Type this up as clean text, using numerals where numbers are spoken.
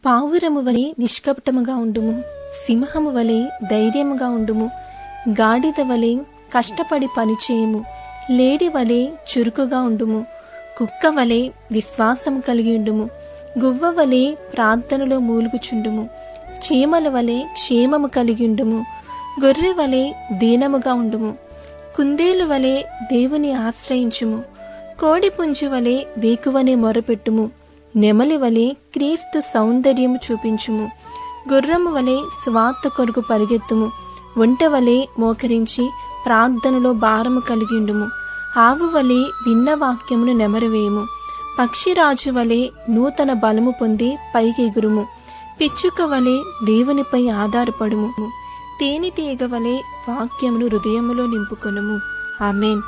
పావురము వలె నిష్కపటముగా ఉండుము, సింహము వలె ధైర్యముగా ఉండుము, గాడిద వలె కష్టపడి పనిచేయుము, లేడి వలె చురుకుగా ఉండుము, కుక్క వలె విశ్వాసము కలిగి ఉండుము, గువ్వ వలె ప్రార్థనలో మూలుగుచుండుము, చీమల వలె క్షేమము కలిగి ఉండుము, గొర్రె వలె దీనముగా ఉండుము, కుందేలు వలె దేవుని ఆశ్రయించుము, కోడిపుంజు వలె వేకువనే మొరపెట్టుము, నెమలి వలె క్రీస్తు సౌందర్యము చూపించుము, గుర్రము వలె స్వార్థ కొరకు పరిగెత్తుము, ఒంట వలె మోకరించి ప్రార్థనలో భారము కలిగిండుము, ఆవు వలె విన్న వాక్యమును నెమరవేయము, పక్షిరాజు వలె నూతన బలము పొంది పైకెగురుము, పిచ్చుక వలె దేవునిపై ఆధారపడుము, తేనెటీగ వలె వాక్యమును హృదయములో నింపుకొనుము. ఆమేన్.